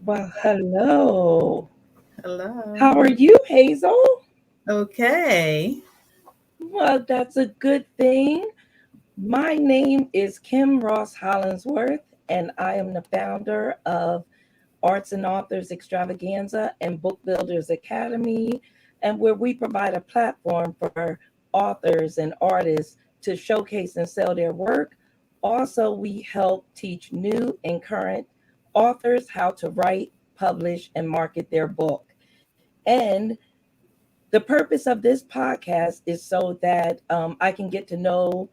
Well, hello. Hello. How are you, Hazel? Okay. Well, that's a good thing. My name is Kim Ross-Hollingsworth, and I am the founder of Arts and Authors Extravaganza and Book Builders Academy, and where we provide a platform for authors and artists to showcase and sell their work. Also, we help teach new and current authors how to write, publish, and market their book. And the purpose of this podcast is so that I can get to know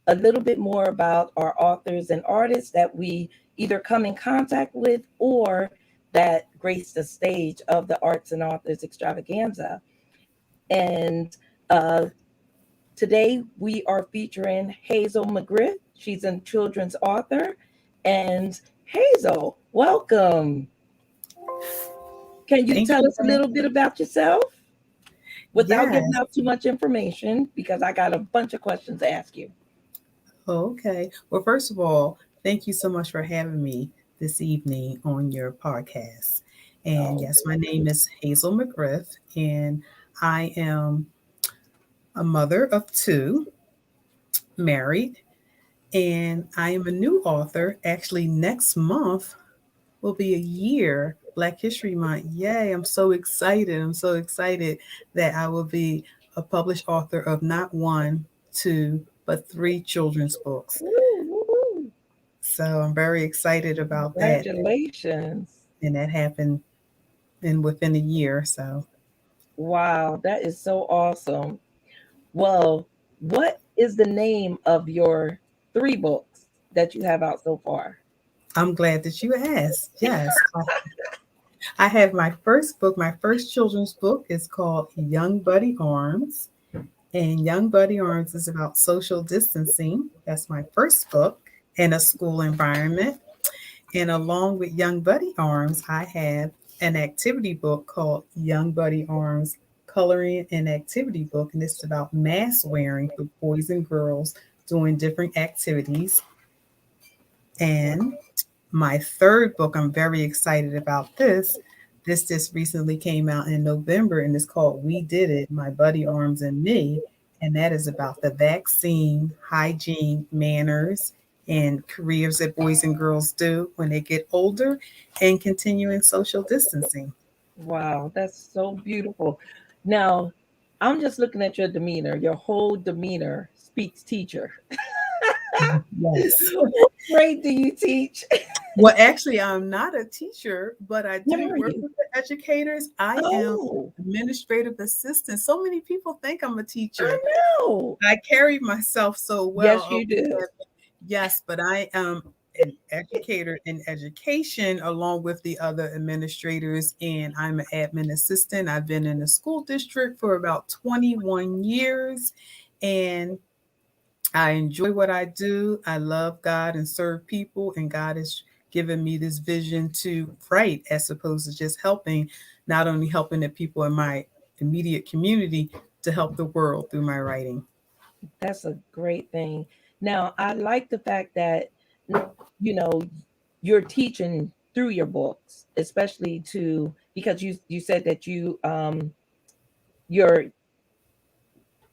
a little bit more about our authors and artists that we either come in contact with or that grace the stage of the Arts and Authors Extravaganza. And uh, today we are featuring Hazel McGriff. She's a children's author. And Hazel, welcome. Can you Thank tell you us a for little bit about yourself without giving Yes. out too much information? Because I got a bunch of questions to ask you. Okay. Well, first of all, thank you so much for having me this evening on your podcast. And Oh, yes, my name is Hazel McGriff, and I am a mother of two, married, and I am a new author. Actually, next month will be a year, Black History Month. Yay, I'm so excited. I'm so excited that I will be a published author of not one, two, but three children's books. woo, woo. So I'm very excited about that. Congratulations. And that happened within a year. So Wow, that is so awesome. Well, what is the name of your three books that you have out so far? I'm glad that you asked. Yes. I have my first book, my first children's book is called Young Buddy Arms. And Young Buddy Arms is about social distancing. That's my first book in a school environment. And along with Young Buddy Arms, I have an activity book called Young Buddy Arms Coloring and Activity Book. And it's about mask wearing for boys and girls doing different activities. And my third book, I'm very excited about this. This just recently came out in November and it's called We Did It, My Buddy Arms and Me. And that is about the vaccine, hygiene, manners, and careers that boys and girls do when they get older and continuing social distancing. Wow, that's so beautiful. Now, I'm just looking at your demeanor. Your whole demeanor speaks teacher. Yes. What grade do you teach? Well, actually, I'm not a teacher, but I What do are work you? with the educators. I am Oh, administrative assistant. So many people think I'm a I teacher. know. I carry myself so Yes, well. you do. Yes, but I am an educator in education along with the other administrators, and I'm an admin assistant. I've been in the school district for about 21 years, and I enjoy what I do. I love God and serve people, and God has given me this vision to write as opposed to just helping, not only helping the people in my immediate community, to help the world through my writing. That's a great thing. Now, I like the fact that, you know, you're teaching through your books, especially to because you said that you're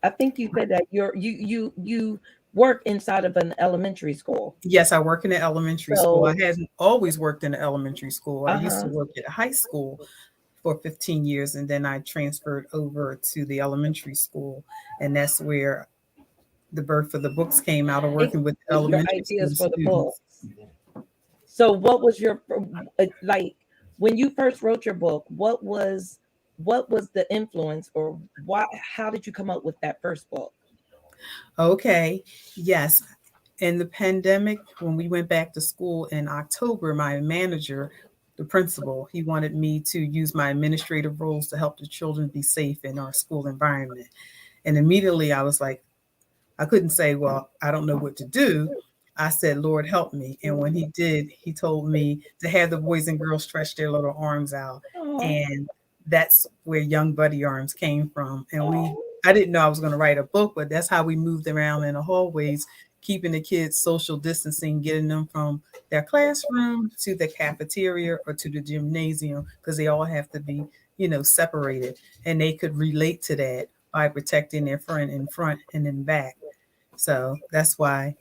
I think you said that you work inside of an elementary school. Yes, I work in an elementary school. I So, hadn't always worked in an elementary school. I used to uh-huh. work at a high school for 15 years, and then I transferred over to the elementary school. And that's where the birth of the books came out of It working with was your elementary school ideas for the students. books. So, what was your like when you first wrote your book? What was the influence, or why? How did you come up with that first book? Okay, yes. In the pandemic, when we went back to school in October, my manager, the principal, he wanted me to use my administrative roles to help the children be safe in our school environment. And immediately I was like, I couldn't say, well, I don't know what to do. I said, Lord, help me. And when he did, he told me to have the boys and girls stretch their little arms out. Oh, And that's where Young Buddy Arms came from. And oh, I didn't know I was going to write a book, but that's how we moved around in the hallways keeping the kids social distancing, getting them from their classroom to the cafeteria or to the gymnasium, because they all have to be, separated. And they could relate to that by protecting their friend in front and in back. So that's why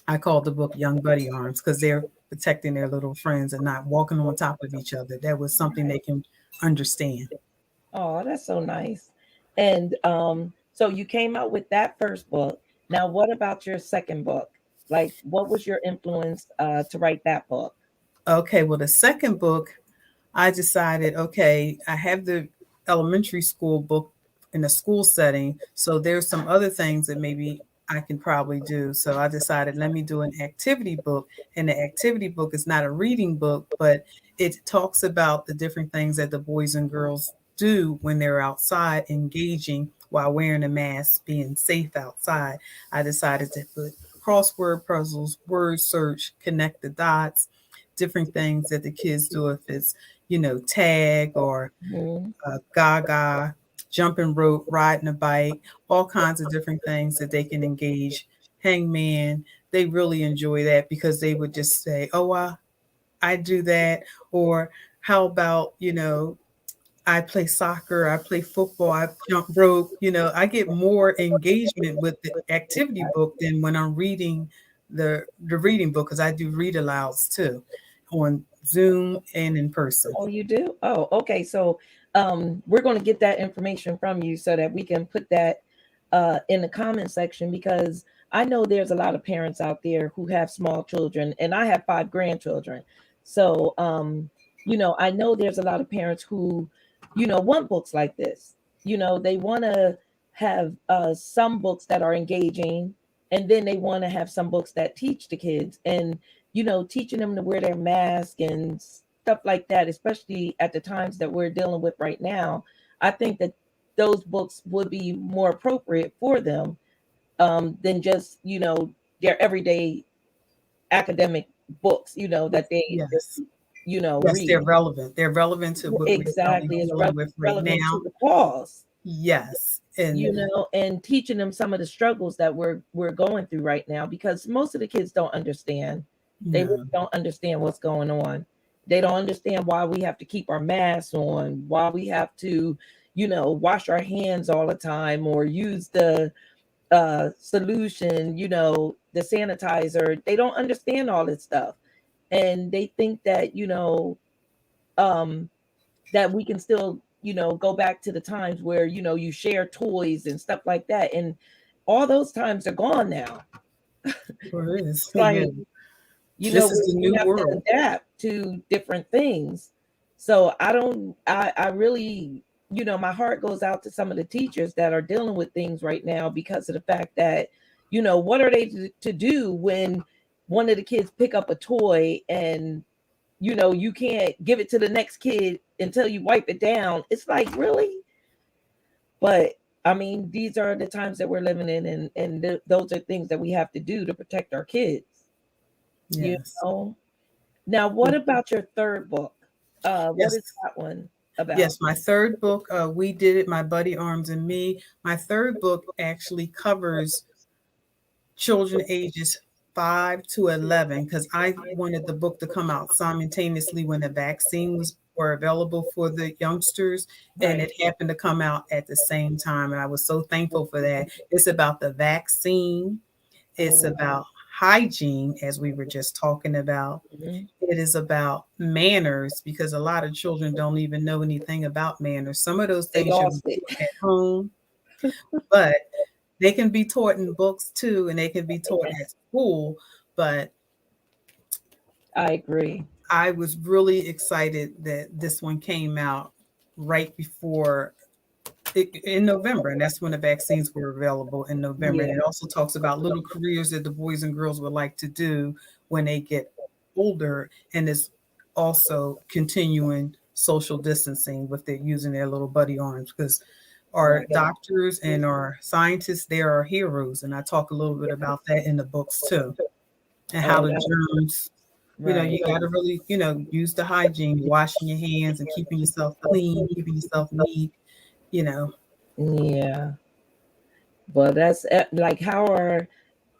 I called the book Young Buddy Arms, because they're protecting their little friends and not walking on top of each other. That was something they can understand. Oh, that's so nice. And so you came out with that first book. Now, what about your second book? Like, what was your influence to write that book? Okay, well, the second book, I decided, okay, I have the elementary school book in a school setting, so there's some other things that maybe I can probably do. So I decided, let me do an activity book. And the activity book is not a reading book, but it talks about the different things that the boys and girls do when they're outside engaging while wearing a mask, being safe outside. I decided to put crossword puzzles, word search, connect the dots, different things that the kids do, if it's, tag or Mhm. gaga, jumping rope, riding a bike, all kinds of different things that they can engage. Hangman, they really enjoy that, because they would just say, oh, I do that. Or how about, I play soccer, I play football, I jump rope. I get more engagement with the activity book than when I'm reading the reading book, because I do read alouds too on Zoom and in person. Oh, you do? Oh, okay. So we're going to get that information from you so that we can put that in the comment section, because I know there's a lot of parents out there who have small children, and I have 5 grandchildren. So, I know there's a lot of parents who, want books like this. They want to have some books that are engaging, and then they want to have some books that teach the kids. And teaching them to wear their mask and stuff like that, especially at the times that we're dealing with right now. I think that those books would be more appropriate for them than just, their everyday academic books, that they Yes. just, Yes, they're read. relevant. They're relevant to what we're probably Exactly. It's dealing with right relevant to now. the cause, Yes. And and teaching them some of the struggles that we're going through right now, because most of the kids don't understand. They really no, don't understand what's going on. They don't understand why we have to keep our masks on, why we have to, wash our hands all the time, or use the solution, the sanitizer. They don't understand all this stuff. And they think that, um, that we can still, go back to the times where, you share toys and stuff like that. And all those times are gone now. sure is. Yeah. Like, This is the we new have to world. adapt to different things. So I really, my heart goes out to some of the teachers that are dealing with things right now, because of the fact that, what are they to do when one of the kids pick up a toy, and you can't give it to the next kid until you wipe it down. It's like, really? But I mean, these are the times that we're living in, and those are things that we have to do to protect our kids. You Yes. know. Now, what about your third book? What is Yes. that one about? Yes. My third book, We Did It, My Buddy Arms and Me. My third book actually covers children ages 5 to 11, because I wanted the book to come out simultaneously when the vaccines were available for the youngsters, and Right. it happened to come out at the same time. And I was so thankful for that. It's about the vaccine, it's Oh, about hygiene, as we were just talking about. mhm. It is about manners, because a lot of children don't even know anything about manners. Some of those They things should be lost it. taught at home, but they can be taught in books too, and they can be taught at school. But I agree. I was really excited that this one came out right before in November, and that's when the vaccines were available in November. Yeah. And it also talks about little careers that the boys and girls would like to do when they get older, and it's also continuing social distancing with their using their little buddy arms, because our Right. doctors and our scientists, they are heroes. And I talk a little bit about that in the books too, and how Oh, the that's germs, right. you got to really, use the hygiene, washing your hands and keeping yourself clean, keeping yourself neat, you know. Yeah. But that's like, how are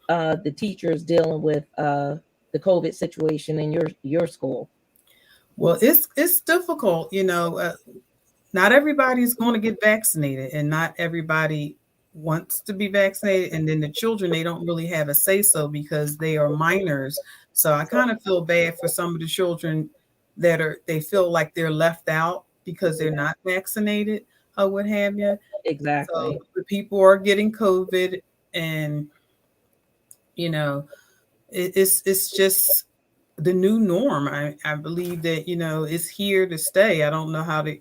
the teachers dealing with the COVID situation in your school? Well, it's difficult, not everybody's going to get vaccinated, and not everybody wants to be vaccinated. And then the children, they don't really have a say so because they are minors. So I kind of feel bad for some of the children they feel like they're left out because they're not vaccinated or what have you. So Exactly. the people are getting COVID, and you know, it's just the new norm. I believe that it's here to stay. I don't know how to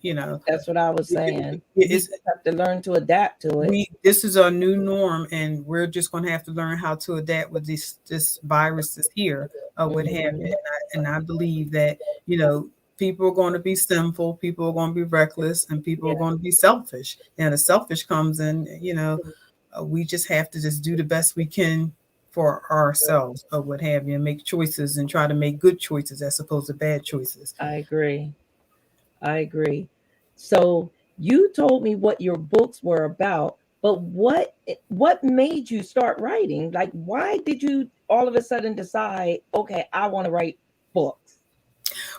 That's what I was saying. We it's just have to learn to adapt to it. we this is our new norm, and we're just going to have to learn how to adapt with this virus that's here or what have you. Mhm. And I believe that people are going to be sinful, people are going to be reckless, and people Yeah, are going to be selfish. And the selfish comes in, we just have to just do the best we can for ourselves or what have you, and make choices and try to make good choices as opposed to bad choices. I agree. I agree. So you told me what your books were about, but what made you start writing? Like, why did you all of a sudden decide, okay, I want to write books?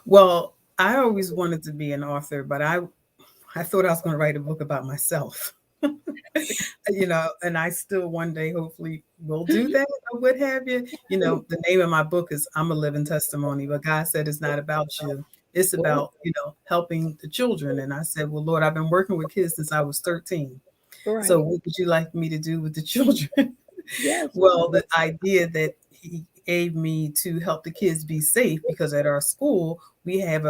Well, I always wanted to be an author, but I thought I was going to write a book about myself. And I still one day hopefully will do that or what have you. The name of my book is I'm a Living Testimony, but God said it's not about you. It's Well, about, helping the children. And I said, well, Lord, I've been working with kids since I was 13. So right. what would you like me to do with the children? Yes. Well, the idea that he gave me to help the kids be safe, because at our school we have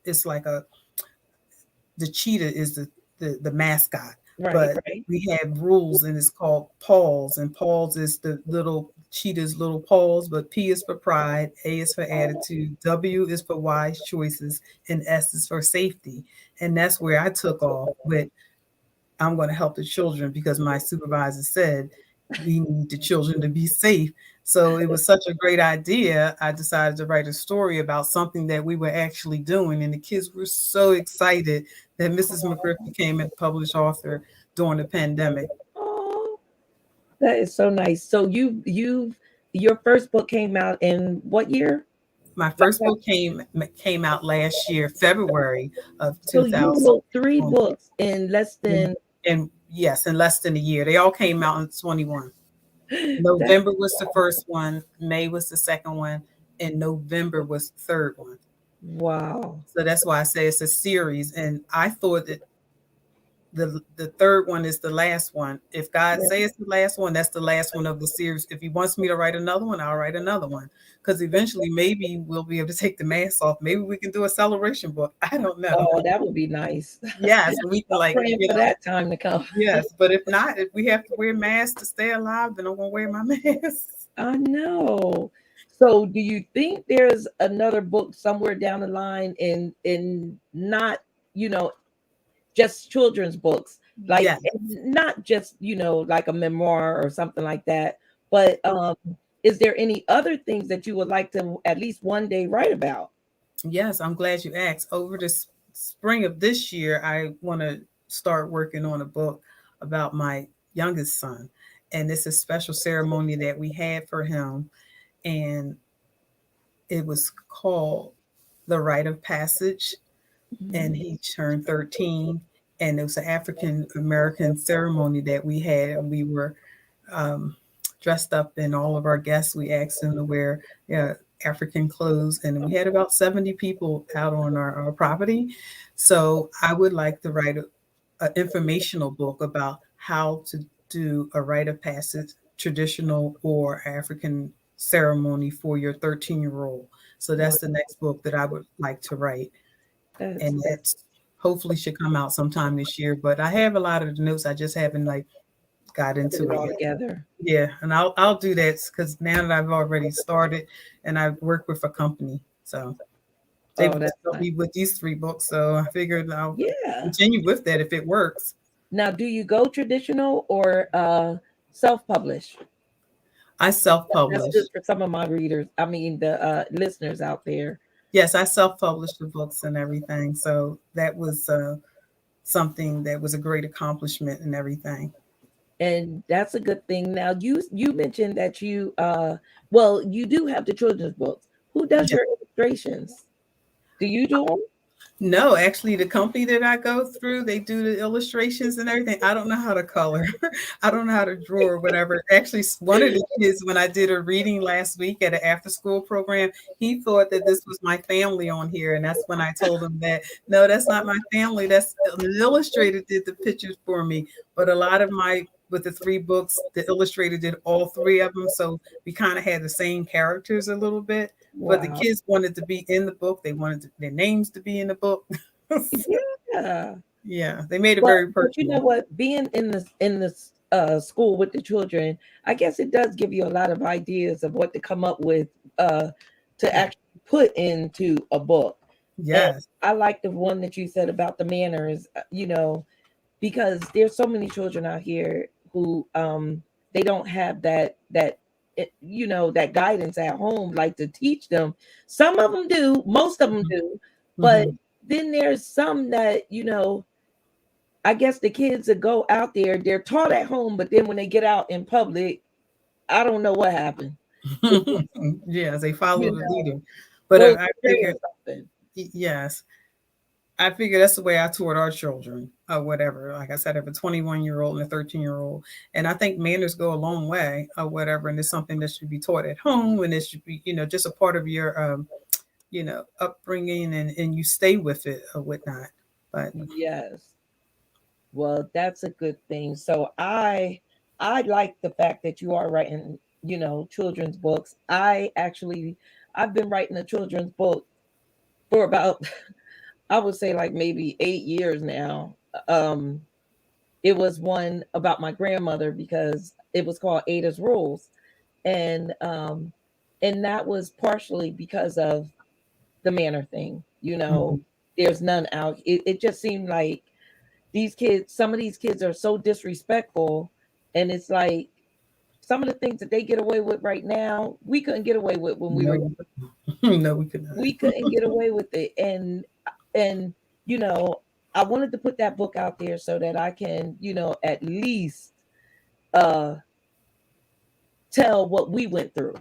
it's like the cheetah is the mascot, Right, but right. we have rules, and it's called paws, and paws is the little cheetah's little paws, but P is for pride, A is for attitude, W is for wise choices, and S is for safety. And that's where I took off with I'm going to help the children, because my supervisor said we need the children to be safe. So it was such a great idea. I decided to write a story about something that we were actually doing. And the kids were so excited that Mrs. McGriff became a published author during the pandemic. Oh, that is so nice. So your first book came out in what year? My first book came out last year, February of So you wrote 2020. three books in less than And yes, in less than a year. They all came out in 21. that. November was the first one, May was the second one, and November was the third one. Wow. So that's why I say it's a series. And I thought that the third one is the last one. If God says it's the last one, that's the last one of the series. If He wants me to write another one, I'll write another one. Because eventually, maybe we'll be able to take the mask off. Maybe we can do a celebration book. I don't know. Oh, that would be nice. Yes, we can, I'm like, praying for that time to come. yes. But if not, if we have to wear masks to stay alive, then I'm gonna wear my mask. I know. So do you think there's another book somewhere down the line in not, you know, just children's books, like Yes. not just, like a memoir or something like that, but is there any other things that you would like to at least one day write about? Yes, I'm glad you asked. Over the spring of this year, I want to start working on a book about my youngest son. And it's a special ceremony that we had for him. And it was called the Rite of Passage. And Mhm. he turned 13. And it was an African American ceremony that we had. And we were um, dressed up, and all of our guests, we asked them to wear African clothes, and we had about 70 people out on our property. So I would like to write an informational book about how to do a rite of passage, traditional or African ceremony for your 13-year-old. So Wow, that's the next book that I would like to write, that's and that's hopefully should come out sometime this year. But I have a lot of the notes, I just haven't like got put it into it all yet. together. Yeah, and I'll do that because now that I've already started, and I work with a company, so they Oh, would that's help nice. me with these 3 books. So I figured I'll Yeah. continue with that if it works. Now, do you go traditional or self-publish? I That's self-publish. just for some of my readers. I mean, the listeners out there. Yes, I self-published the books and everything. So that was something that was a great accomplishment and everything. And that's a good thing. Now you mentioned that well, you do have the children's books. Who does Yeah. your illustrations? Do you do them? No, actually, the company that I go through, they do the illustrations and everything. I don't know how to color. I don't know how to draw or whatever. Actually, one of the kids, when I did a reading last week at an after school program, he thought that this was my family on here. And that's when I told him that, no, that's not my family. That's the illustrator did the pictures for me. But a lot of with the 3 books, the illustrator did all 3 of them. So we kind of had the same characters a little bit. But the Wow. kids wanted to be in the book. They wanted their names to be in the book. So, Yeah. yeah, they made it But very but you know personal. what? Being in this school with the children, I guess it does give you a lot of ideas of what to come up with to actually put into a book. And Yes. I like the one that you said about the manners, because there's so many children out here who they don't have that guidance at home, like to teach them. Some of them do, most of them do, but Mm-hmm. then there's some that I guess the kids that go out there, they're taught at home, but then when they get out in public, I don't know what happened. It just, Yes, they you follow the know, leader. But or it's I stray or figured, something. yes, I figure that's the way I taught our children or whatever. Like I said, I have a 21-year-old and a 13-year-old. And I think manners go a long way or whatever. And it's something that should be taught at home. And it should be, just a part of your, upbringing and you stay with it or whatnot. But Yes. Well, that's a good thing. So I like the fact that you are writing, children's books. I've been writing a children's book for about I would say like maybe 8 years now. Um it was one about my grandmother because it was called Ada's Rules. And that was partially because of the manner thing. mhm. There's none out. It just seemed like some of these kids are so disrespectful, and it's like some of the things that they get away with right now, we couldn't get away with when we were. No, no, we could We not. couldn't get away with it, and you know, I wanted to put that book out there so that I can, at least uh tell what we went through,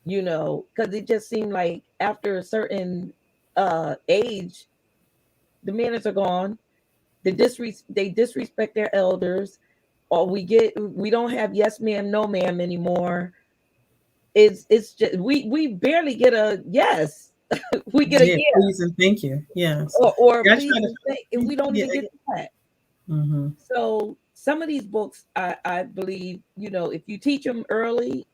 because it just seemed like after a certain age, the manners are gone. They disrespect their elders, or we don't have yes ma'am, no ma'am anymore. It's just we barely get a yes. We get a Yeah, yeah, please and thank you. Yes. or Yeah, I please try and thank, and we don't yeah. even get that. Mm-hmm. So some of these books, I believe, if you teach them early,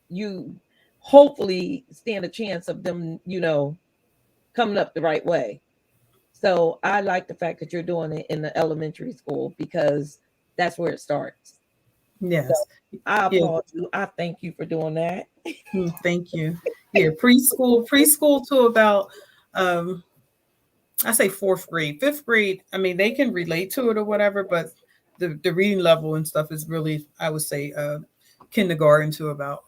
you hopefully stand a chance of them, coming up the right way. So I like the fact that you're doing it in the elementary school because that's where it starts. So Yes. I Yeah. applaud you. I thank you for doing that. Thank you. Yeah, preschool to about um I say 4th grade. 5th grade, I mean they can relate to it or whatever, but the reading level and stuff is really, I would say, kindergarten to about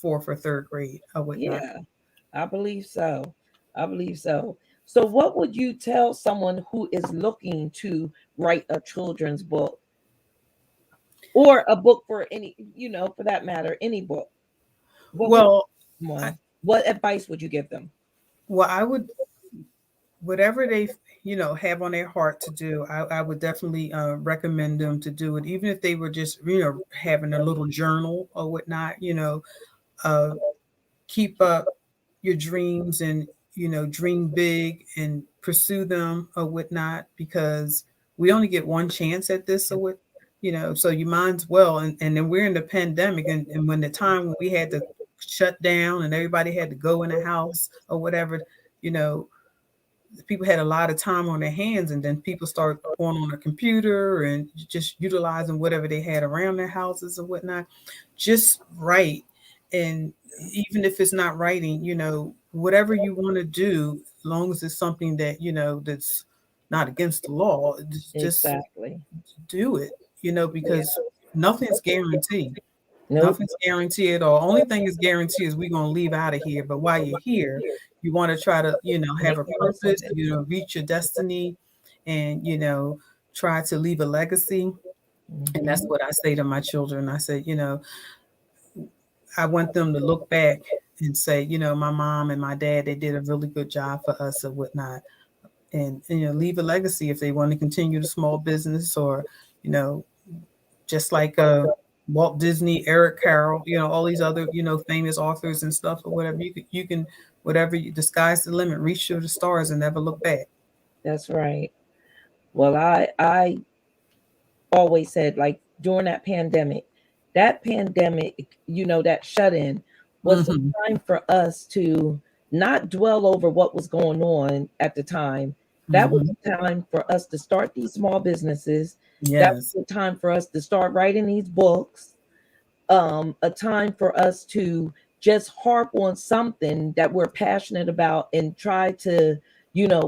4th or 3rd grade or whatnot. Yeah, I believe so. I believe so. So, what would you tell someone who is looking to write a children's book or a book for for that matter, any book? What would Well, I, one? What advice would you give them? I would, whatever they have on their heart to do, I would definitely recommend them to do it, even if they were just having a little journal or whatnot. Uh, keep up your dreams and dream big and pursue them or whatnot, because we only get one chance at this or what. So you mind's well. And then we're in the pandemic, and when the time when we had to shut down and everybody had to go in the house or whatever, you know people had a lot of time on their hands, and then people start going on a computer and just utilizing whatever they had around their houses or whatnot. Just write. And even if it's not writing, whatever you want to do, as long as it's something that that's not against the law, just Exactly. do it. Yeah. Because nothing's guaranteed. Nope. Nothing's guaranteed at all. Only thing is guaranteed is we're gonna leave out of here. But while you're here, you want to try to, have Make a the most of purpose, it. reach your destiny, and try to leave a legacy. And that's Mhm. what I say to my children. I said, I want them to look back and say, my mom and my dad, they did a really good job for us or whatnot. And leave a legacy if they want to continue the small business, or, you know, just like Walt Disney, Eric Carroll, all these other, famous authors and stuff or whatever. You can whatever the sky's the limit, reach to the stars and never look back. That's right. Well, I always said, like, during that pandemic, that shut in was the Hmm. time for us to not dwell over what was going on at the time. That was Hmm. the time for us to start these small businesses. That Yes. was the time for us to start writing these books. A time for us to just harp on something that we're passionate about and try to,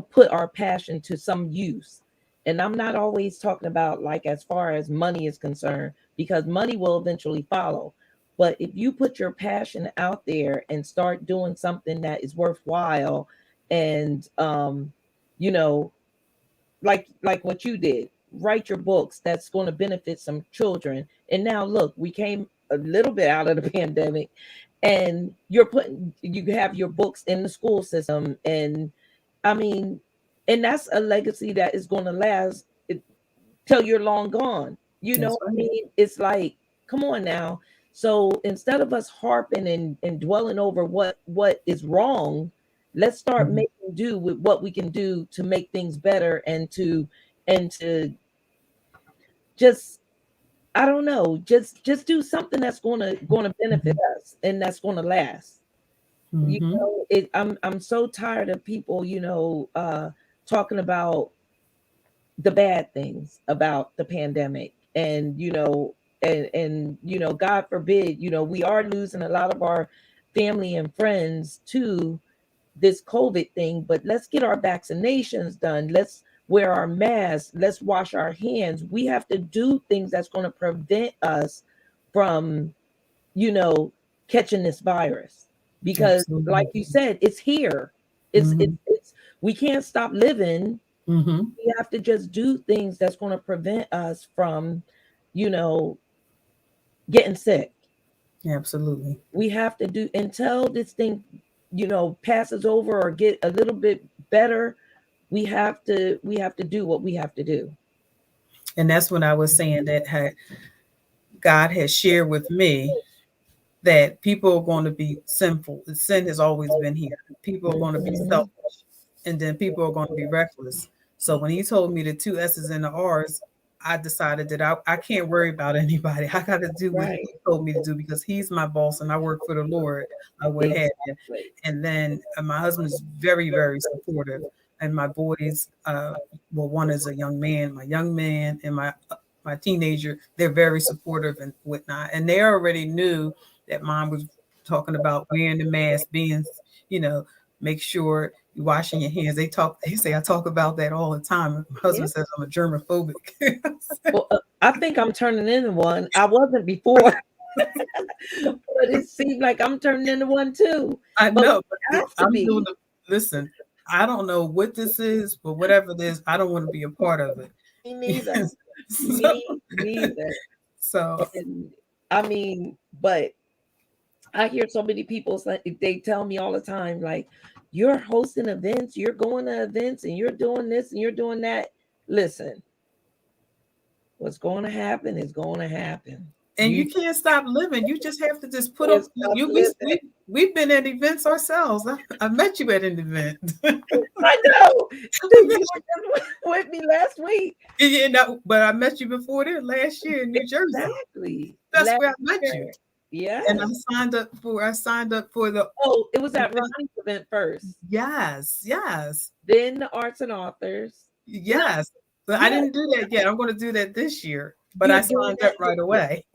put our passion to some use. And I'm not always talking about, like, as far as money is concerned, because money will eventually follow. But if you put your passion out there and start doing something that is worthwhile, and you know like what you did, write your books that's going to benefit some children. And now look, we came a little bit out of the pandemic, and you have your books in the school system. And I mean, and that's a legacy that is going to last till you're long gone. That's I right. mean, it's like, come on now. So instead of us harping and dwelling over what is wrong, let's start Mhm. making do with what we can do to make things better, and to just, I don't know, just do something that's gonna benefit Mhm. us and that's gonna last. Mhm. I'm so tired of people, talking about the bad things about the pandemic. And God forbid, we are losing a lot of our family and friends to this COVID thing. But let's get our vaccinations done, let's wear our masks, let's wash our hands. We have to do things that's going to prevent us from, you know catching this virus, because like Absolutely. you said, it's here. it's it's, Mhm. it's we can't stop living. Mhm. We have to just do things that's going to prevent us from, you know, getting sick. Absolutely. We have to do until this thing, passes over or get a little bit better. We have to do what we have to do. And that's when I was saying that God has shared with me that people are going to be sinful. Sin has always been here. People are going to be Mhm. selfish, and then people are going to be reckless. So when he told me the two S's and the R's, I decided that I can't worry about anybody. I got to do what he Right. told me to do because he's my boss and I work for the Lord. I would have you. Exactly. And then my husband is very, very supportive. And my boys, well, one is a young man, my young man, and my teenager. They're very supportive and whatnot. And they already knew that mom was talking about wearing the mask, being, you know, make sure you're washing your hands. They say I talk about that all the time. My Yeah. husband says I'm a germophobic. Well, I think I'm turning into one. I wasn't before, but it seems like I'm turning into one too. I But know, we but have to I'm doing be. the listen. I don't know what this is, but whatever it is, I don't want to be a part of Me it. neither. so, Me neither. so And I mean, but I hear so many people say, they tell me all the time, like, you're hosting events, you're going to events, and you're doing this and you're doing that. Listen, what's going to happen is going to happen. and You you can't stop living. You just have to just put can't up. stop We living. we've been at events ourselves. I met you at an event. I know. Dude, you were just with me last week. But I met you before there last year in New Jersey. Exactly. That's Last where I met you. year. And Yes. I signed up for the Oh, it was at event. Ronnie's event first. Yes, yes, Then the arts and authors. No, yes. But I yeah, didn't do that yet. I'm going to do that this year. But you're I doing signed that up this right year. away.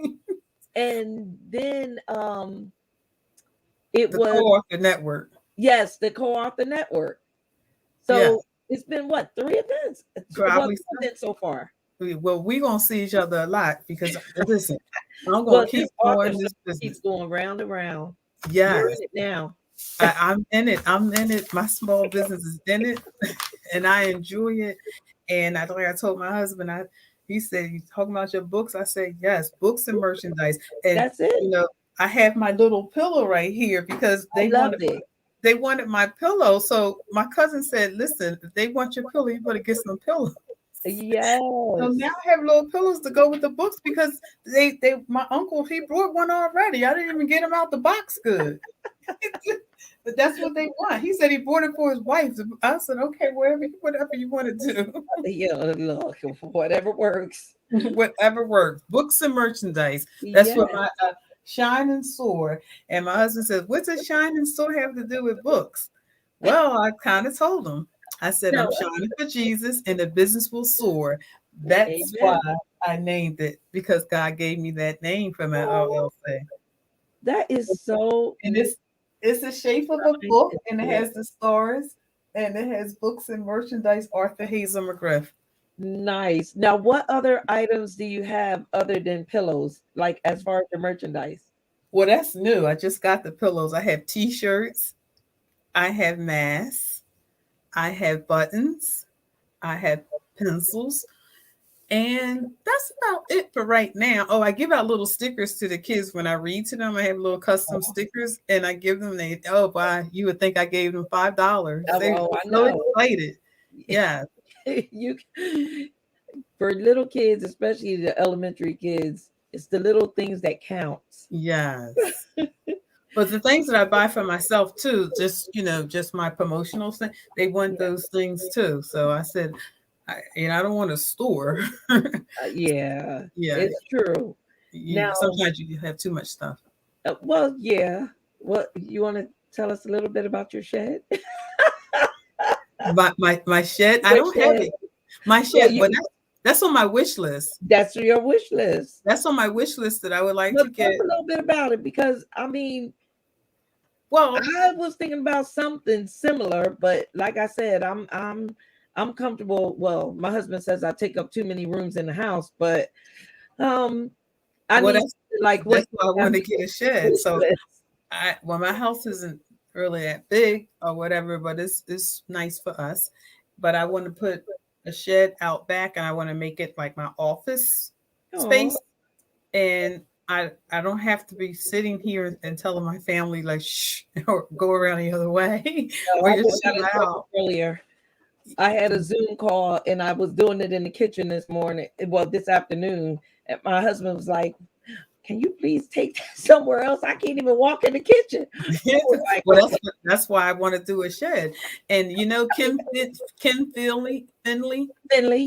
And then it The was, co-author network. yes, the co-author network. Yes, So it's been what, three events? Well, probably two so. events so far. Well, we're going to see each other a lot because listen, I'm going Well, to this keep author going stuff this business. keeps going round and round. You're in Yes, it now. I'm in it. I'm in it. My small business is in it, and I enjoy it. And like I told my husband, He said, "You talking about your books?" I said, "Yes, books and merchandise." And That's it. you know, I have my little pillow right here because I loved it. they wanted my pillow. So my cousin said, "Listen, if they want your pillow, you better get some pillows." So Yes. now I have little pillows to go with the books because my uncle he brought one already. I didn't even get him out the box good. But that's what they want. He said he bought it for his wife. I said, okay, whatever you want to do. Yeah, look, whatever works. Whatever works. Books and merchandise. That's Yeah. what my shining sword. And my husband says, what's a shining sword have to do with books? Well, I kind of told him. I said, No, I'm shining for Jesus and the business will soar. That's why amen. I named it because God gave me that name for my Oh, LLC. that is so And it's the shape of a nice book and and it sweet. has the stars and it has books and merchandise, Arthur Hazel McGriff. Nice. Now, what other items do you have other than pillows, like as far as the merchandise? Well, that's new. I just got the pillows. I have t-shirts, I have masks, I have buttons, I have pencils, and that's about it for right now. Oh, I give out little stickers to the kids when I read to them. I have little custom stickers and I give them oh wow, you would think I gave them $5. Oh, They're oh, I so know. excited. Yeah. You for little kids, especially the elementary kids, it's the little things that counts. Yes. But the things that I buy for myself too, just just my promotional thing, they want Yeah. those things too. So I said, I don't want to store. Yeah, Yeah, it's true. Now, sometimes you have too much stuff. well, yeah. What you want to tell us a little bit about your shed? My shed, I Your don't have shed. it. My Well, shed, but you that's on my wish list. that's your wish list. That's on my wish list that I would like But to talk get. a little bit about it because I mean, Well, I was thinking about something similar, but like I said, I'm comfortable. Well, my husband says I take up too many rooms in the house, but um I well, need like what that's why I you have want to in get a your shed. wish So list. my house isn't really that big or whatever, but it's nice for us. But I want to put a shed out back, and I want to make it like my office Oh, space, and I don't have to be sitting here and telling my family like shh or go around the other way no, or I you're just too got in trouble loud. earlier. I had a Zoom call and I was doing it in the kitchen this morning. Well, this afternoon, and my husband was like, "Can you please take that somewhere else? I can't even walk in the kitchen." I was like, Well, "Okay, that's why I want to do a shed. And Kim Finley,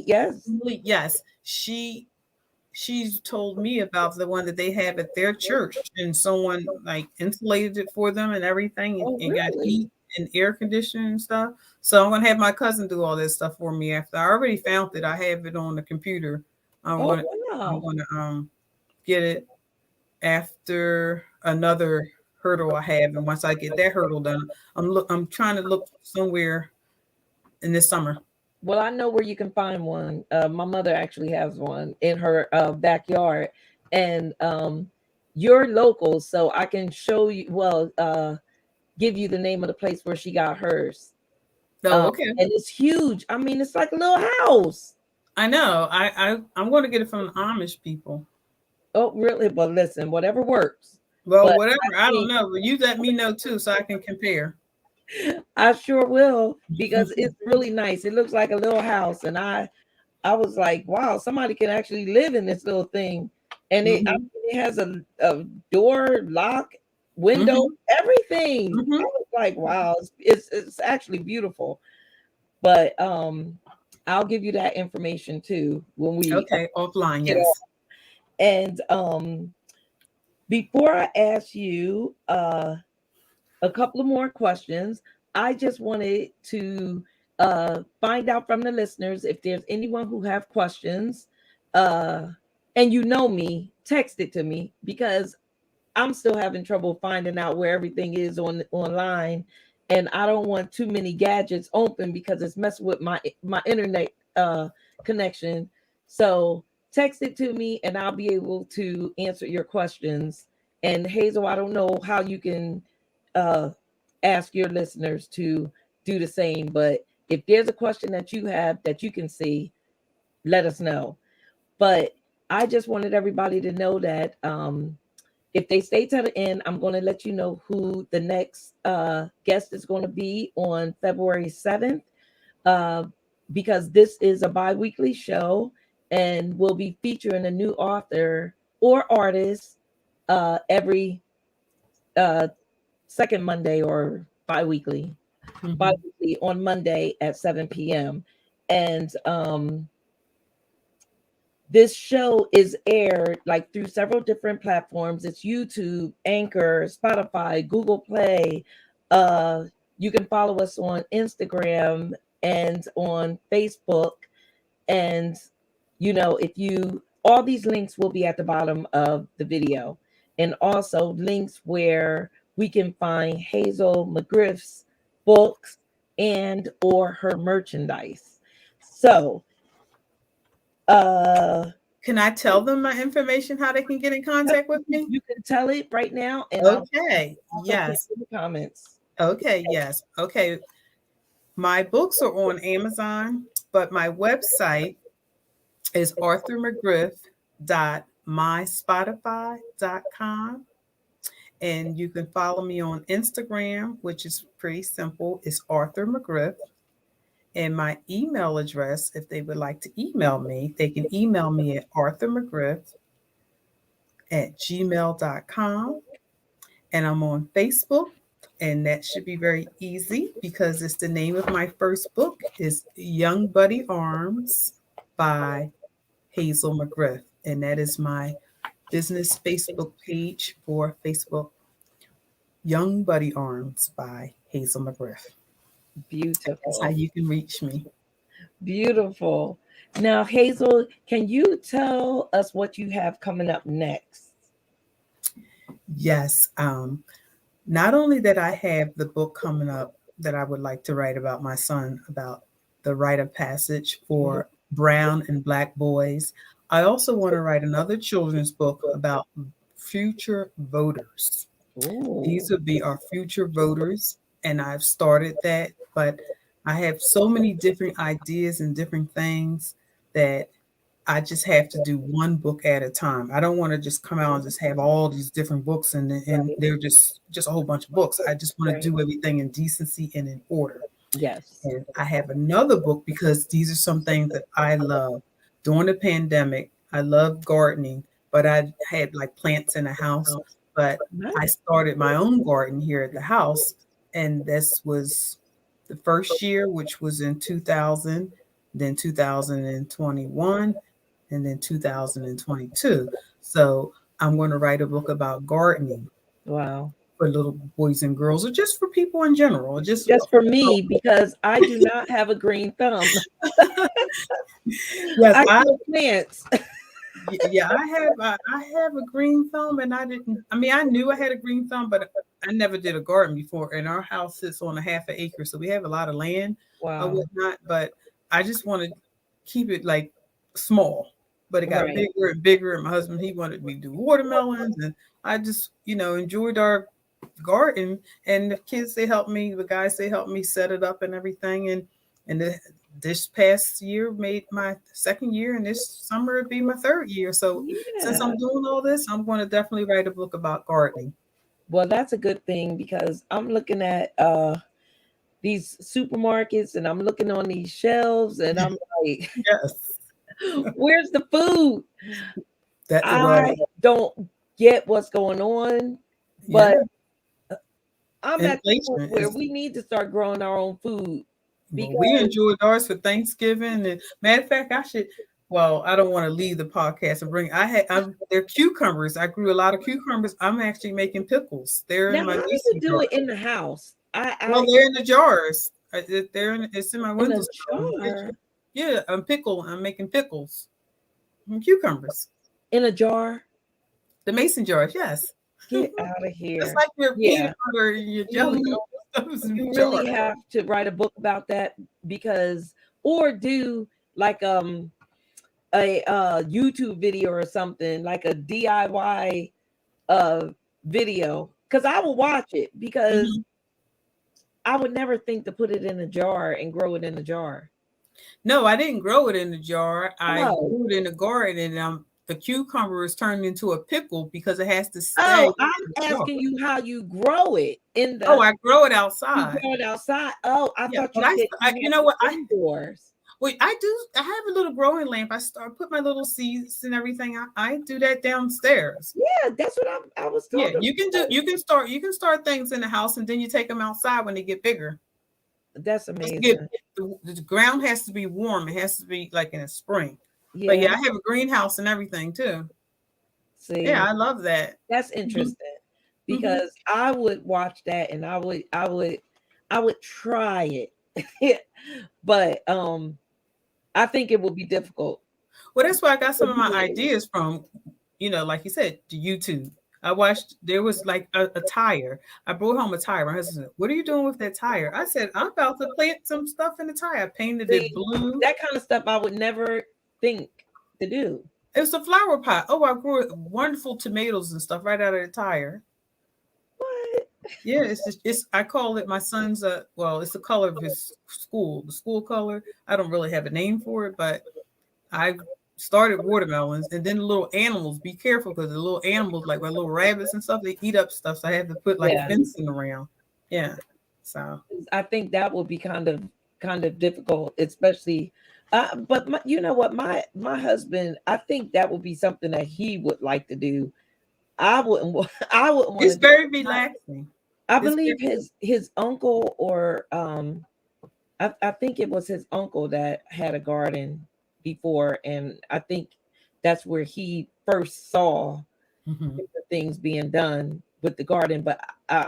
yes. Finley, yes, she's told me about the one that they have at their church, and someone like insulated it for them and everything, Oh, and got really? heat and air conditioning and stuff. So I'm gonna have my cousin do all this stuff for me after I already found it. I have it on the computer. I'm Oh, gonna I'm wow. gonna get it after another hurdle I have, and once I get that hurdle done, I'm trying to look somewhere in this summer. Well, I know where you can find one. My mother actually has one in her backyard, and you're local, so I can show you. Well, give you the name of the place where she got hers. Oh, okay. And it's huge. I mean, it's like a little house. I know. I'm going to get it from the Amish people. Oh, really? Well, listen, whatever works. Well, But whatever. I I don't think know, but you let me know too, so I can compare. I sure will because it's really nice. It looks like a little house, and I was like, wow, somebody can actually live in this little thing. And I Hmm. mean, it has a door, lock, window, Hmm. everything. I Hmm. was like, wow, it's actually beautiful. But I'll give you that information too when we Okay, offline, get off. yes. And before I ask you a couple of more questions, I just wanted to find out from the listeners if there's anyone who have questions. Uh, and you know me, text it to me because I'm still having trouble finding out where everything is online, and I don't want too many gadgets open because it's messing with my internet connection. So text it to me, and I'll be able to answer your questions. And Hazel, I don't know how you can uh, ask your listeners to do the same, but if there's a question that you have that you can see, let us know. But I just wanted everybody to know that if they stay to the end, I'm going to let you know who the next guest is going to be on February 7th, uh, because this is a bi-weekly show and we'll be featuring a new author or artist every second Monday, or bi-weekly, on Monday at 7 p.m. And this show is aired like through several different platforms. It's YouTube, Anchor, Spotify, Google Play. Uh, you can follow us on Instagram and on Facebook. And, if you, all these links will be at the bottom of the video. And also links where we can find Hazel McGriff's books and or her merchandise. So, can I tell them my information, how they can get in contact with me? You can tell it right now. And okay. Yes. In the comments. Okay. Yes. Okay. My books are on Amazon, but my website is arthurmcgriff.myspotify.com. And you can follow me on Instagram, which is pretty simple. It's Arthur McGriff. And my email address, if they would like to email me, they can email me at arthurmcgriff@gmail.com. And I'm on Facebook, and that should be very easy because it's the name of my first book is Young Buddy Arms by Hazel McGriff. And that is my business Facebook page for Facebook. Young Buddy Arms by Hazel McGriff. Beautiful. That's how you can reach me. Beautiful. Now, Hazel, can you tell us what you have coming up next? Yes. Not only that I have the book coming up that I would like to write about my son, about the Rite of Passage for brown and black boys, I also want to write another children's book about future voters. Ooh. These would be our future voters, and I've started that, but I have so many different ideas and different things that I just have to do one book at a time. I don't want to just come out and just have all these different books and they're just a whole bunch of books. I just want to do everything in decency and in order. Yes. And I have another book because these are some things that I love. During the pandemic, I loved gardening, but I had like plants in the house. But I started my own garden here at the house. And this was the first year, which was in 2000, then 2021, and then 2022. So I'm going to write a book about gardening. Wow. For little boys and girls, or just for people in general. Just for me, because I do not have a green thumb. Yes, I have plants. Yeah, I have a green thumb, and I knew I had a green thumb, but I never did a garden before. And our house sits on a half an acre, so we have a lot of land. Wow. Whatnot, but I just want to keep it like small. But it got bigger and bigger, and my husband, he wanted me to do watermelons, and I just enjoyed our garden. And the kids, they helped me, the guys, they helped me set it up and everything. And this past year made my second year, and this summer would be my third year. So since I'm doing all this, I'm going to definitely write a book about gardening. Well, that's a good thing, because I'm looking at these supermarkets and I'm looking on these shelves and I'm like, yes, where's the food? I don't get what's going on, but I'm at the point where we need to start growing our own food. Because we enjoyed ours for Thanksgiving. And matter of fact, I don't want to leave the podcast and they're cucumbers. I grew a lot of cucumbers. I'm actually making pickles. They're in my mason jar. Do it in the house. They're in the jars. It's in my window. Yeah, I'm making pickles. Cucumbers. In a jar? The mason jars, yes. Get out of here. It's like your peanut butter and your jelly. You really have to write a book about that, or do like a YouTube video or something, like a DIY video, because I will watch it, because I would never think to put it in a jar and grow it in a jar. No, I didn't grow it in the jar. I Oh, grew it in the garden, and the cucumber is turned into a pickle because it has to stay oh, in the I'm jar. asking you how you grow it in Oh, the. I grow it You outside. grow it outside. Oh, I Yeah, thought but you said you you had know it what? indoors. Well, I do. I have a little growing lamp. Put my little seeds and everything. I do that downstairs. Yeah, that's what I was Yeah, talking you can do. about. You can start things in the house, and then you take them outside when they get bigger. That's Just to get amazing. the ground has to be warm. It has to be like in the spring. But yeah, Yeah. I have a greenhouse and everything too. Yeah, See, I love that. that's Mhm, interesting mhm. because I would watch that and I would try it. But I think it would be difficult. Well, that's where I got some But of you my would- ideas from. Like you said, the YouTube. I watched. There was like a tire. I brought home a tire. My husband said, "What are you doing with that tire?" I said, "I'm about to plant some stuff in the tire." I painted it See, blue. that kind of stuff I would never think to do. It was a flower pot. Oh, I grew wonderful tomatoes and stuff right out of the tire. What? Yeah, it's just it's. I call it my son's. Well, it's the color of his school. The school color. I don't really have a name for it, but I started watermelons, and then the little animals. Be careful because the little animals, like my little rabbits and stuff, they eat up stuff. So I had to put like Yeah. fencing around. Yeah. So I think that would be kind of difficult, especially. But you know what, my husband, I think that would be something that he would like to do. I wouldn't. I wouldn't want it's to do. very relaxing. I It's believe very, his uncle or I think it was his uncle that had a garden before, and I think that's where he first saw mhm. the things being done with the garden. But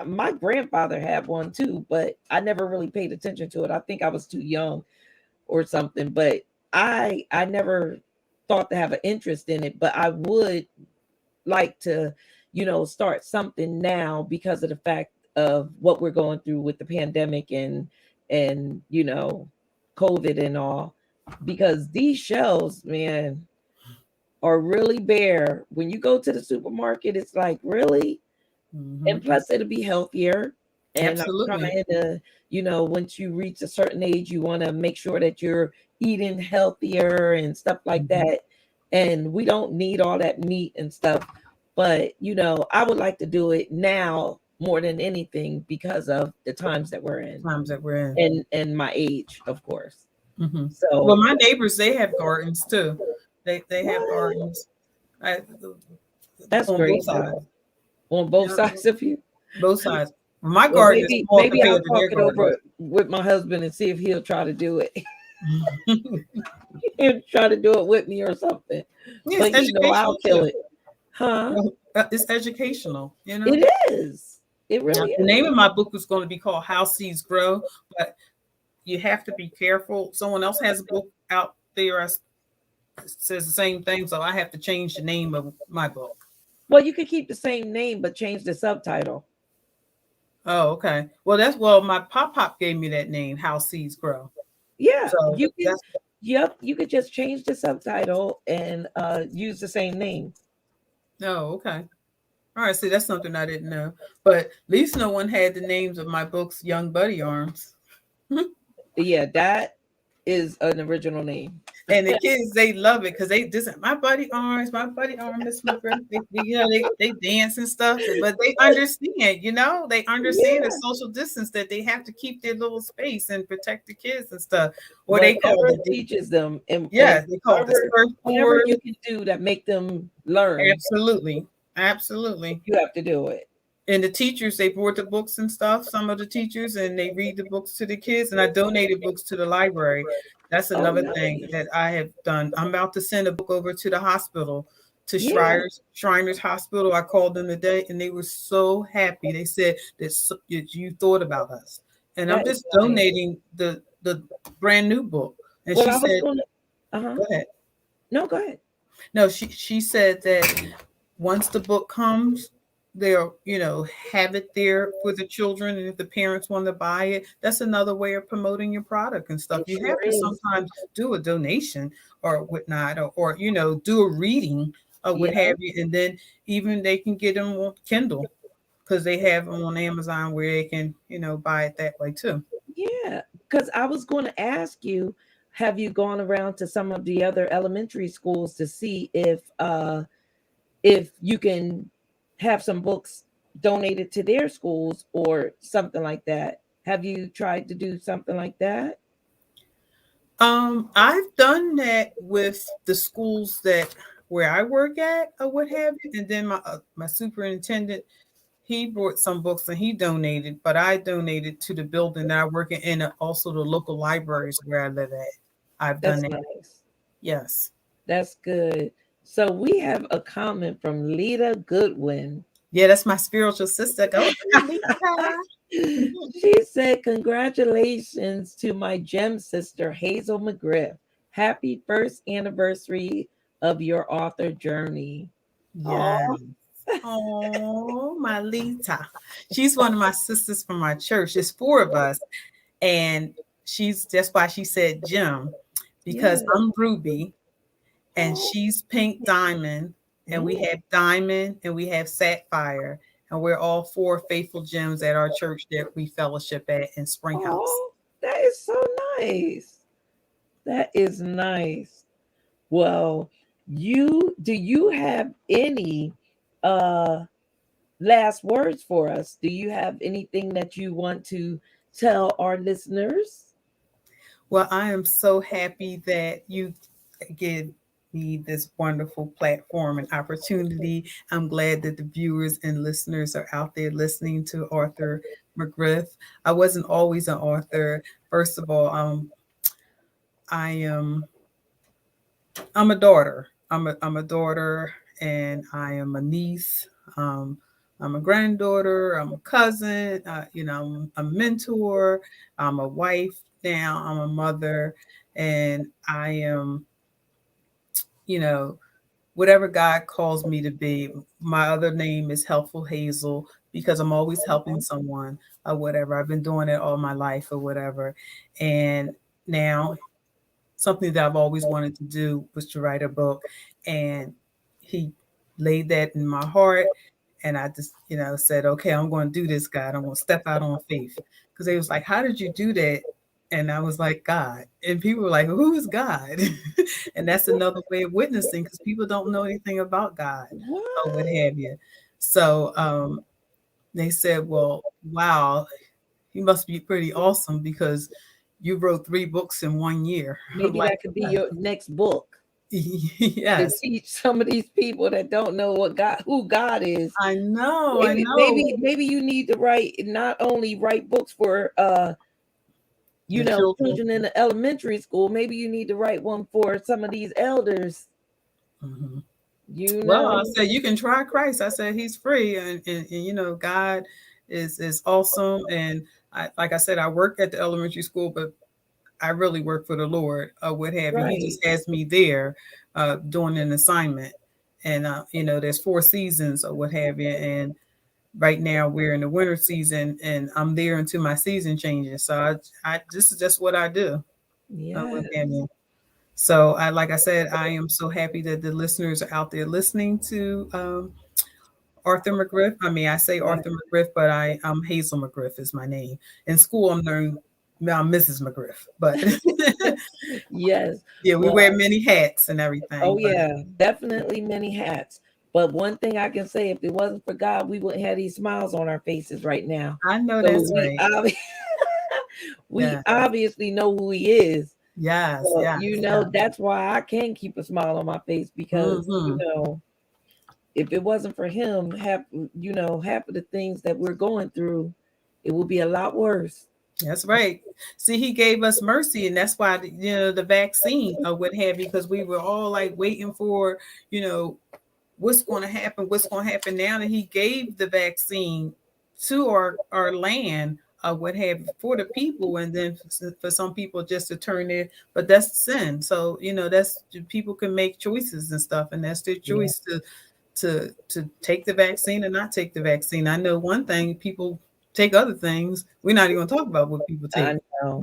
my grandfather had one too, but I never really paid attention to it. I think I was too young or something. But I never thought to have an interest in it. But I would like to, start something now because of the fact of what we're going through with the pandemic and COVID and all. Because these shelves, man, are really bare. When you go to the supermarket, it's like, really? And Mhm. plus, it'll be healthier. And I'm Absolutely. trying to, once you reach a certain age, you want to make sure that you're eating healthier and stuff like Mhm. that. And we don't need all that meat and stuff. But, I would like to do it now more than anything because of the times that we're in Times that we're in. and my age, of course. Well, So, my neighbors they have gardens too. They have what? gardens. I, That's on both great. sides. On both Yeah, sides of you. both sides. My Well, garden is small maybe I'll compared to talk their it garden. over with my husband and see if he'll try to do it. He'll try to do it with me or something. Yeah, it's But I'll educational kill too. it. Huh? Well, it's educational, you know. It is. It Yeah. really The is. name of my book was going to be called How Seeds Grow, but you have to be careful. Someone else has a book out there that says the same thing, so I have to change the name of my book. Well, you could keep the same name but change the subtitle. Oh, okay. Well, my pop gave me that name, How Seeds Grow. Yeah, So you could. that's Yep, you could just change the subtitle and use the same name. oh, okay. All right, see, that's something I didn't know. But at least no one had the names of my books, Young Buddy Arms. Yeah, that is an original name. And the kids, they love it because they just my buddy arm, Miss McGriff. They dance and stuff, but they understand, they understand the Yeah, social distance that they have to keep their little space and protect the kids and stuff. Or they call whatever it, teaches them and yeah, they call it the whatever surfboard. you can do that make them learn, Absolutely, absolutely. you have to do it. And the teachers, they brought the books and stuff, some of the teachers, and they read the books to the kids. And I donated books to the library. That's Oh, another thing nice. that I have done. I'm about to send a book over to the hospital, to Yeah, Shriners Hospital. I called them today and they were so happy. They said that you thought about us. And I'm that is just nice. donating the brand new book. And Well, she I was said, going to. Uh huh. go ahead. No, go ahead. No, she said that once the book comes, they'll, have it there for the children. And if the parents want to buy it, that's another way of promoting your product and stuff. It You sure have to is. sometimes do a donation or whatnot, or do a reading or what Yeah, have you. And then even they can get them on Kindle because they have them on Amazon where they can, buy it that way too. yeah. Because I was going to ask you. have you gone around to some of the other elementary schools to see if you can have some books donated to their schools or something like that? Have you tried to do something like that? I've done that with the schools that where I work at or what have you, and then my superintendent, he brought some books and he donated, but I donated to the building that I work in and also the local libraries where I live at. I've done That's that. nice. Yes. That's good. So we have a comment from Lita Goodwin. Yeah, that's my spiritual sister. Go ahead, Lisa. She said, "Congratulations to my gem sister, Hazel McGriff. Happy first anniversary of your author journey." Yes. Oh, Oh, my Lita. She's one of my sisters from my church. There's four of us. And that's why she said Jim, because yeah. I'm Ruby and Oh, she's Pink Diamond, and we mm. have Diamond and we have Sapphire, and we're all four faithful gems at our church that we fellowship at in Springhouse. Oh, that is so nice. That is nice. Well, you have any uh last words for us? Do you have anything that you want to tell our listeners? Well, I am so happy that you give me this wonderful platform and opportunity. I'm glad that the viewers and listeners are out there listening to Arthur McGriff. I wasn't always an author. First of all, I am I'm a daughter. I'm a daughter, and I am a niece. Um, I'm a granddaughter. I'm a cousin. I'm a mentor. I'm a wife now. I'm a mother, and I am, you know, whatever God calls me to be. My other name is Helpful Hazel because I'm always helping someone or whatever. I've been doing it all my life or whatever, and now something that I've always wanted to do was to write a book. And he laid that in my heart. And I just, said, okay, I'm going to do this, God. I'm going to step out on faith. Because they was like, how did you do that? And I was like, God. And people were like, who is God? And that's another way of witnessing because people don't know anything about God or what What? have you. So they said, well, wow, he must be pretty awesome because you wrote 3 books in 1 year. I'm Maybe like, that could be your next book to yes, teach some of these people that don't know who God is. I know, I Maybe, know. maybe, maybe you need to not only write books for The children. children in the elementary school. Maybe you need to write one for some of these elders. Mhm. You Well, I know, said you can try Christ. I said he's free, and God is awesome. And like I said, I work at the elementary school, but I really work for the Lord, what have you. He right? just has me there doing an assignment. And, there's 4 seasons or what have you. And right now we're in the winter season and I'm there until my season changes. So this is just what I do. Yeah, What have you. So like I said, I am so happy that the listeners are out there listening to Arthur McGriff. I mean, I say right. Arthur McGriff, but I'm Hazel McGriff is my name. In school, I'm known now Mrs. McGriff, but Yes. yeah, we Well, wear many hats and oh everything. But yeah, definitely many hats. But one thing I can say, if it wasn't for God, we wouldn't have these smiles on our faces right now. I know So that's right. we Yeah. obviously know who He is. Yes. So, Yes. Yeah. that's why I can keep a smile on my face because, Hmm. if it wasn't for Him, half of the things that we're going through, it would be a lot worse. That's right. See, he gave us mercy, and that's why the vaccine or what have you, because we were all like waiting for you know what's going to happen, what's going to happen now that he gave the vaccine to our land, what have you, for the people, and then for some people just to turn it, but that's sin. So that's people can make choices and stuff, and that's their Yeah, choice to take the vaccine or not take the vaccine. I know one thing, people take other things. We're not even going to talk about what people I take, know.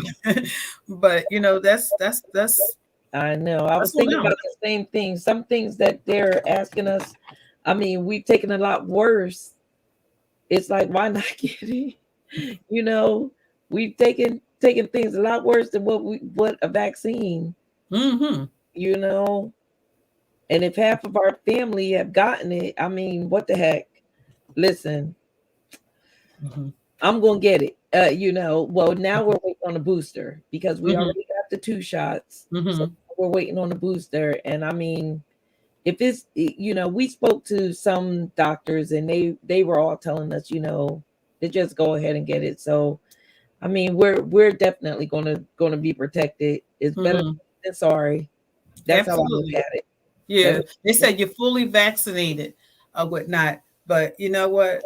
but I know. I was that's on thinking them. about the same thing. Some things that they're asking us, I mean, we've taken a lot worse. It's like, why not get it? You know, we've taken taking things a lot worse than what a vaccine, Mm-hmm. you know. And if half of our family have gotten it, I mean, what the heck? Listen, Mm-hmm. I'm gonna get it. Well, now we're waiting on a booster because we Mm-hmm. already got the 2 shots. So Mm-hmm. we're waiting on a booster. And I mean, if it's we spoke to some doctors and they were all telling us, to just go ahead and get it. So I mean, we're definitely gonna be protected. It's better Mm-hmm. than sorry. That's how I look Absolutely. at it. Yeah. That's, They said you're fully vaccinated or whatnot. But you know what?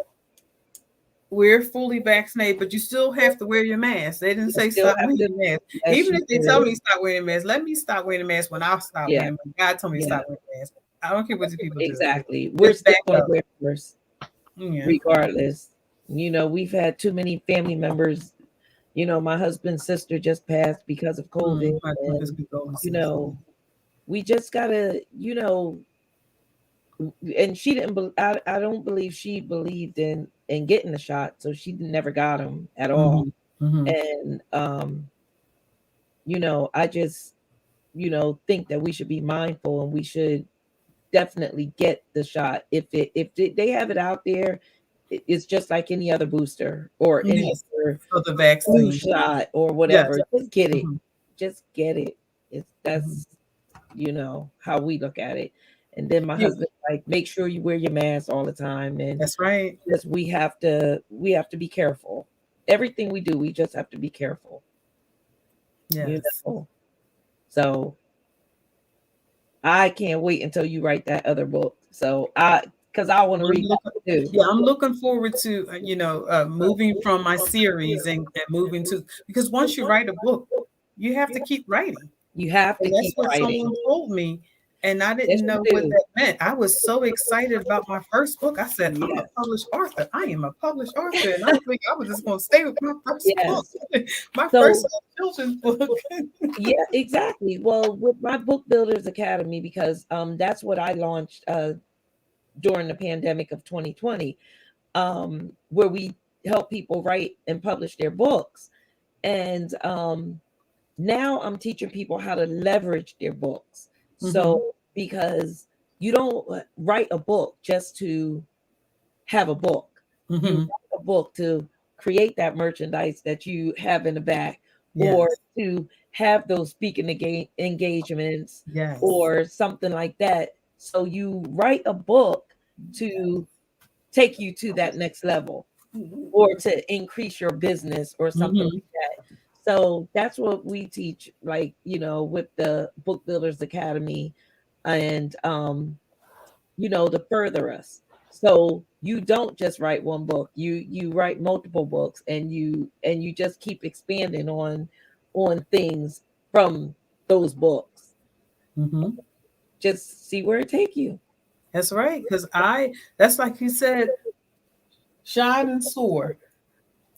We're fully vaccinated, but you still have to wear your mask. They didn't you say still stop have wearing to. your mask. Yes, Even you if they tell do. me stop wearing a mask, let me stop wearing a mask when I stop Yeah, wearing a mask. God told me to yeah, stop wearing a mask. I don't care what the people do. exactly. We're Just still back gonna up. wear first, Yeah. regardless. We've had too many family members. My husband's sister just passed because of COVID, My goodness, and good you condolences. know, we just gotta, and she didn't. I don't believe she believed in getting the shot, so she never got them at all. Mm-hmm. Mm-hmm. And I just think that we should be mindful and we should definitely get the shot if they have it out there. It's just like any other booster or any Yes. other For the flu vaccine. shot or Yes. whatever. Just get it. Mm-hmm. Just get it. It's Mm-hmm. that's how we look at it. And then my Yeah, husband like make sure you wear your mask all the time, and that's right. just we have to be careful. Everything we do, we just have to be careful. You Yes. know. So I can't wait until you write that other book. So because I want to I'm read that looking, one too. yeah, I'm looking forward to moving from my series and moving to, because once you write a book, you have to keep writing. You have to And keep that's what writing. someone told me. And I Yes, didn't you know what do. that meant. I was so excited about my first book. I said, I'm a Yes. published author. I am a published author. And I think I was just going to stay with my first book, Yes. my first So children's book. yeah, exactly. Well, with my Book Builders Academy, because that's what I launched during the pandemic of 2020, where we help people write and publish their books. And now I'm teaching people how to leverage their books. Hmm. So because you don't write a book just to have a book. You Hmm. write a book to create that merchandise that you have in the back, or Yes. to have those speaking engagements Yes. or something like that. So you write a book to take you to that next level or to increase your business or something Hmm. like that. So that's what we teach, like, with the Book Builders Academy, and to further us. So you don't just write one book. You write multiple books, and you just keep expanding on things from those books. Hmm. Just see where it take you. That's right. Because that's like you said, shine and soar.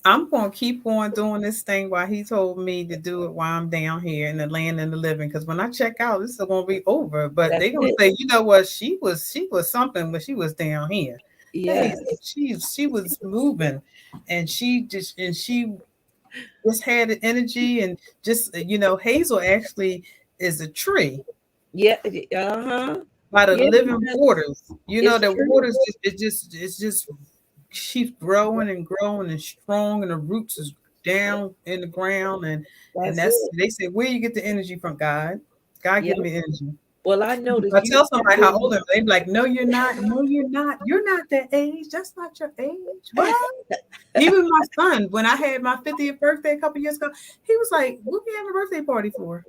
I'm going to keep on doing this thing while he told me to do it while I'm down here in the land and the living. Because when I check out, this is going to be over. But That's they going to it. say, you know what? She was something when she was down here. Hey, Yes. she was moving, and she just had the energy, and just Hazel actually is a tree Yeah. Uh-huh. by the Yeah, living because waters. it's The true. waters it's just she's growing and growing and strong, and the roots is down in the ground, and That's that's it. they say, where you get the energy from? God Yeah. give me energy. Well, I If noticed I you tell have somebody how old been. I am, they be like, no, you're not. No, you're not that age. That's not your age. What? Even my son, when I had my 50th birthday a couple years ago, he was like, what we having a birthday party for?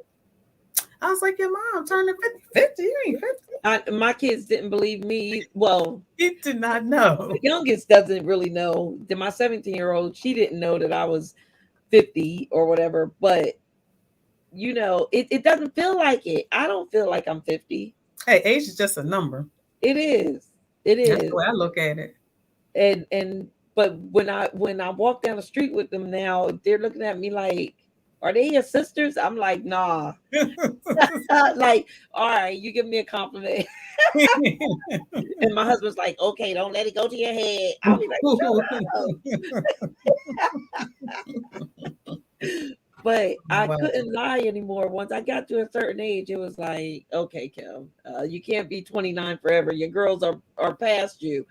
I was like, your mom turning 50. 50? You ain't 50. My kids didn't believe me. Well, He did not the know. youngest doesn't really know. Then my 17-year-old, she didn't know that I was 50 or whatever. But it doesn't feel like it. I don't feel like I'm 50. Hey, age is just a number. It is. It That's is. the way I look at it. And but when I walk down the street with them now, they're looking at me like, are they your sisters? I'm like, nah. Like, all right, you give me a compliment. And my husband's like, okay, don't let it go to your head. I'll be like, shut up. but I Wow. couldn't lie anymore. Once I got to a certain age, it was like, okay, Kim, you can't be 29 forever. Your girls are past you.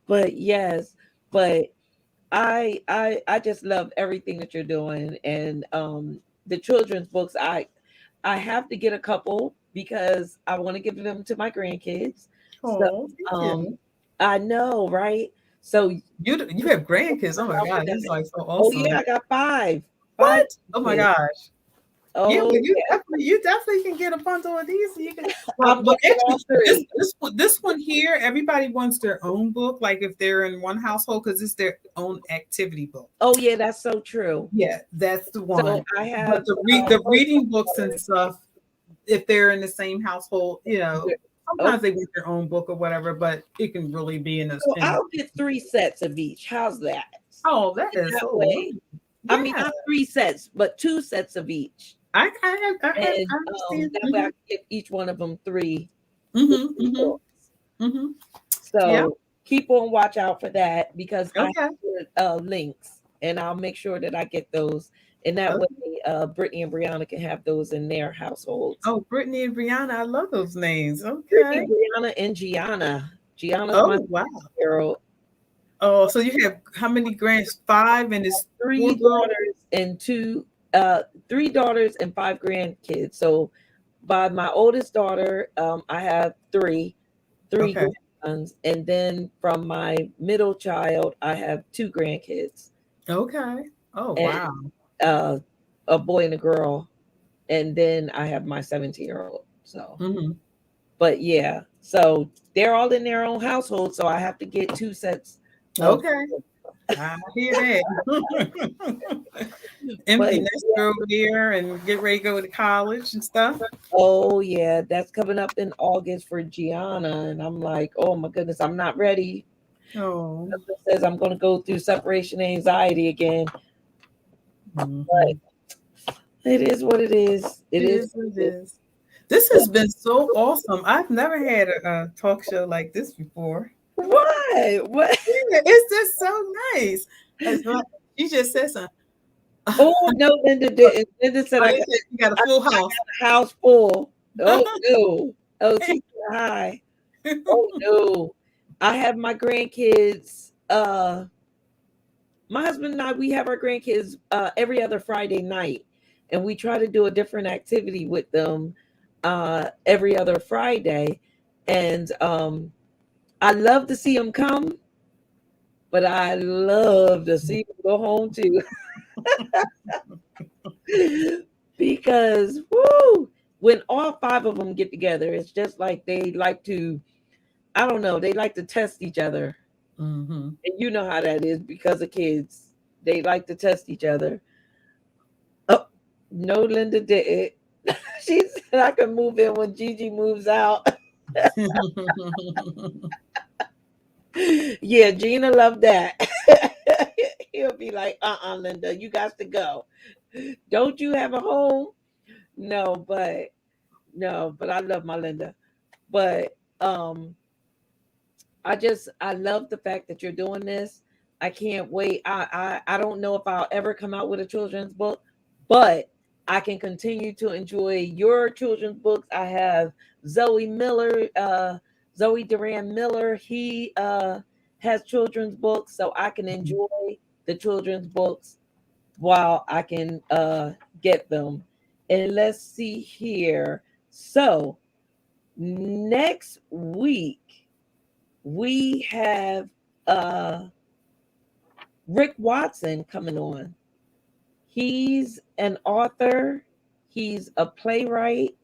But yes, but I just love everything that you're doing, and the children's books. I have to get a couple because I want to give them to my grandkids. So Oh, thank um, you. I know, right? So You have grandkids. Oh my God, this is like so oh yeah, awesome. I got five What? Oh my kids. gosh. Yeah, Oh well, yeah, you definitely can get a bundle of these. You can, I'm well, taking all actually, three. this one here, everybody wants their own book. Like if they're in one household, because it's their own activity book. Oh yeah, that's so true. Yeah, that's the So one. I But have the first reading books and stuff, if they're in the same household, oh, sometimes they want their own book or whatever, but it can really be in a so in. I'll get three sets of each. How's that? Oh, that And is that so way, wonderful. I mean Yeah, not three sets, but two sets of each. And I understand. that way I can give each one of them Mm-hmm, three mm-hmm, books. mm-hmm. Yeah. So keep on watch out for that because I Okay. have links and I'll make sure that I get those. And that way, Okay. Brittany and Brianna can have those in their households. Oh, Brittany and Brianna, I love those names. Brittany, Okay. Brianna, and Gianna. Gianna's my Oh, wow. girl. Oh, so you have how many grands? Five, and it's four Three girls? daughters and three daughters and five grandkids. So by my oldest daughter, I have three Okay. grandsons, and then from my middle child, I have two grandkids, Okay. Oh, and wow. uh, a boy and a girl, and then I have my 17-year-old. So, Mm-hmm. but yeah, so they're all in their own household, so I have to get two sets of. Okay. I hear that. But Empty nester over here and get ready to go to college and stuff. oh yeah, that's coming up in August for Gianna, and I'm like, oh my goodness, I'm not ready. Oh. Husband says I'm going to go through separation anxiety again. Mm-hmm. But it is what it is. It It is is what what it it is. This has been so awesome. I've never had a talk show like this before. is. Why? What? Yeah, it's just so nice. It's like, you just said something. Oh no, Linda didn't. Linda said Oh, you said you got a full house. a house full. Oh no. Oh, she said hi. Oh no. I have my grandkids. My husband and I, we have our grandkids every other Friday night, and we try to do a different activity with them every other Friday. And I love to see them come, but I love to see them go home too. Because woo, when all five of them get together, it's just like they like to, I don't know, they like to test each other. Mm-hmm. And you know how that is because of kids. They like to test each other. Oh, no, Linda didn't. She said I can move in when Gigi moves out. Yeah, Gina loved that. He'll be like, Linda, you got to go. Don't you have a home? No, but no, but I love my Linda. But I love the fact that you're doing this. I can't wait. I don't know if I'll ever come out with a children's book, but I can continue to enjoy your children's books. I have Zoe Miller, Zoe Duran Miller. He has children's books, so I can enjoy the children's books while I can get them. And let's see here. So next week we have Rick Watson coming on. He's an author, he's a playwright,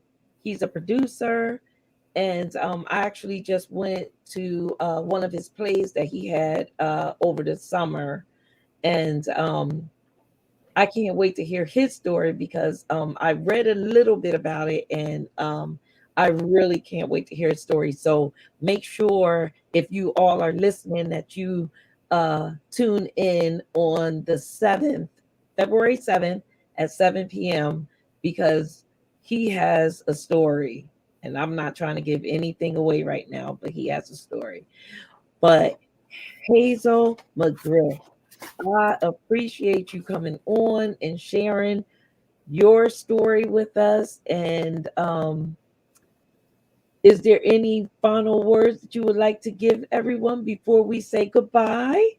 he's a producer, and I actually just went to one of his plays that he had over the summer, and I can't wait to hear his story because I read a little bit about it, and I really can't wait to hear his story. So make sure if you all are listening that you tune in on the 7th, February 7th at 7 p.m. because he has a story. And I'm not trying to give anything away right now, but he has a story. But Hazel McGriff. I appreciate you coming on and sharing your story with us. And is there any final words that you would like to give everyone before we say goodbye?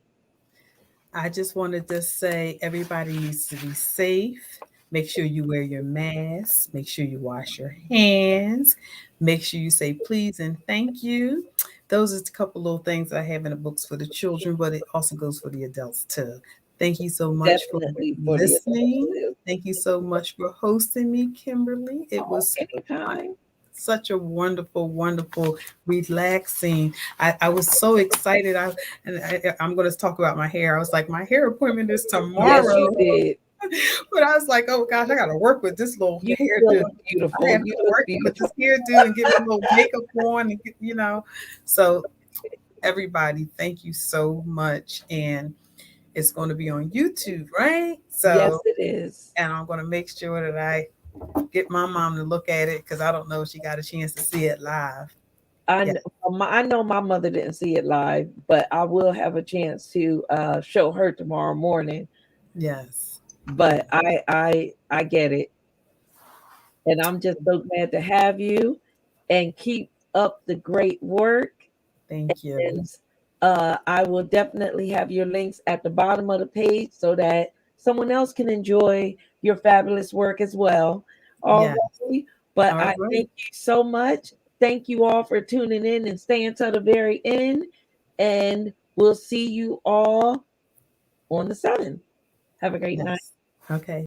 I just wanted to say everybody needs to be safe. Make sure you wear your mask. Make sure you wash your hands. Make sure you say please and thank you. Those are a couple little things I have in the books for the children, but it also goes for the adults too. Thank you so much for Definitely for the adults listening. too. Thank you so much for hosting me, Kimberly. It Oh, was anytime. such a wonderful, wonderful, relaxing. I was so excited. I'm going to talk about my hair. I was like, my hair appointment is Yes, tomorrow. you did. But I was like, oh gosh, I got to work with this little You still hairdo. look I beautiful. have You to look work with beautiful. this hairdo and get my little makeup on and So everybody, thank you so much. And it's going to be on YouTube, right? Yes, So, it is. and I'm going to make sure that I get my mom to look at it because I don't know if she got a chance to see it live. I Yeah. know, I know my mother didn't see it live, but I will have a chance to show her tomorrow morning. Yes. But I get it, and I'm just so glad to have you, and keep up the great work. Thank you. And I will definitely have your links at the bottom of the page so that someone else can enjoy your fabulous work as well. All Yeah. right. But All I right. thank you so much. Thank you all for tuning in and staying to the very end. And we'll see you all on the 7th. Have a great night. Yes. Okay.